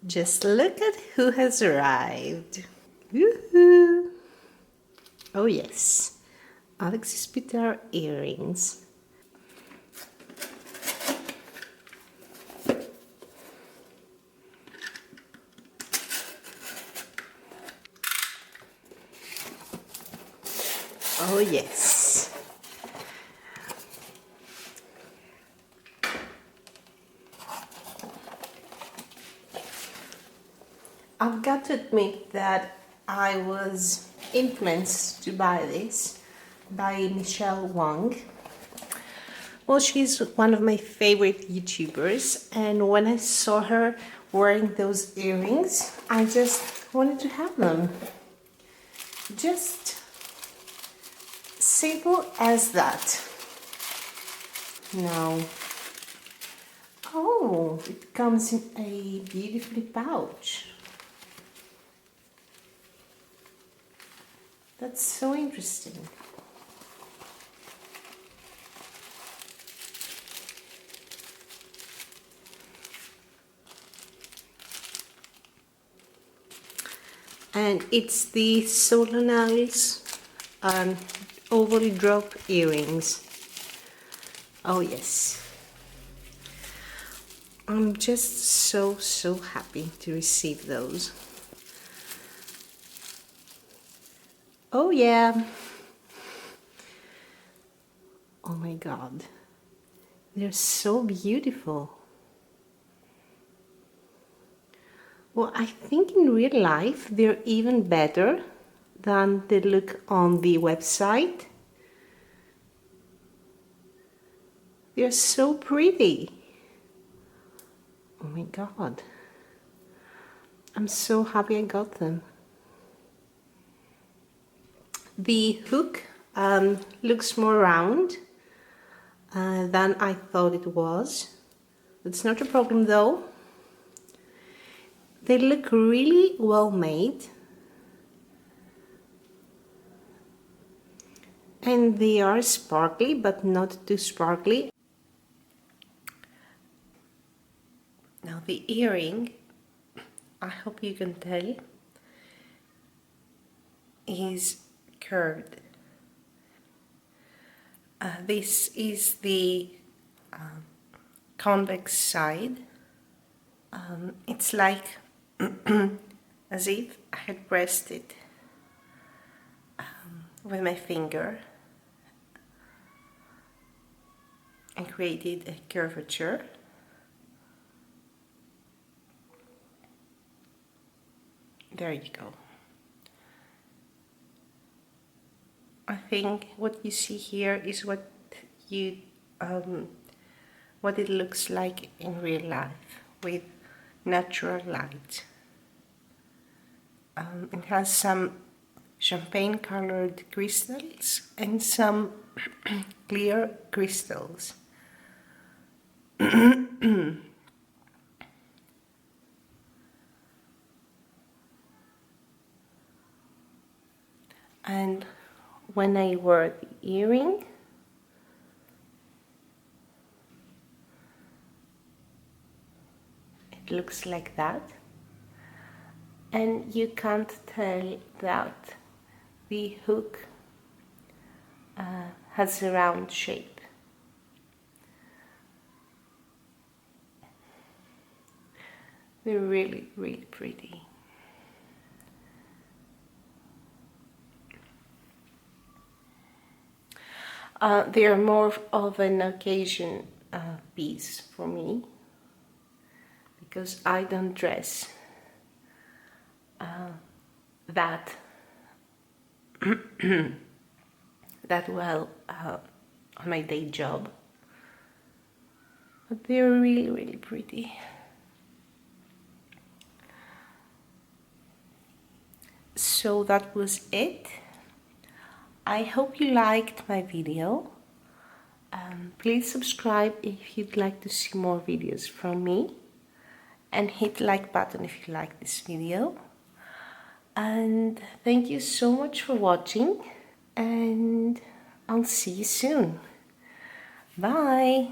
Just look at who has arrived. Woohoo! Oh yes, Alexis Bittar earrings. Oh yes. I've got to admit that I was influenced to buy this by Michelle Wang. Well, she's one of my favorite YouTubers, and when I saw her wearing those earrings, I just wanted to have them. Just simple as that. Now, oh, it comes in a beautiful pouch. That's so interesting. And it's the Solanales overly drop earrings. Oh yes. I'm just so happy to receive those. Oh yeah. Oh my god. They're so beautiful. Well, I think in real life they're even better than they look on the website. They're so pretty. Oh my god. I'm so happy I got them. The hook looks more round than I thought it was. It's not a problem though. They look really well made. And they are sparkly, but not too sparkly. Now the earring, I hope you can tell, is curved. This is the convex side. It's like as if I had pressed it with my finger and created a curvature. There you go. I think what you see here is what it looks like in real life with natural light. It has some champagne colored crystals and some clear crystals. And when I wear the earring, it looks like that. And you can't tell that the hook has a round shape. They're really, really pretty. They are more of an occasion piece for me because I don't dress that well on my day job, but they're really, really pretty. So that was it. I hope you liked my video. Please subscribe if you'd like to see more videos from me, and hit the like button if you like this video. And thank you so much for watching, and I'll see you soon. Bye!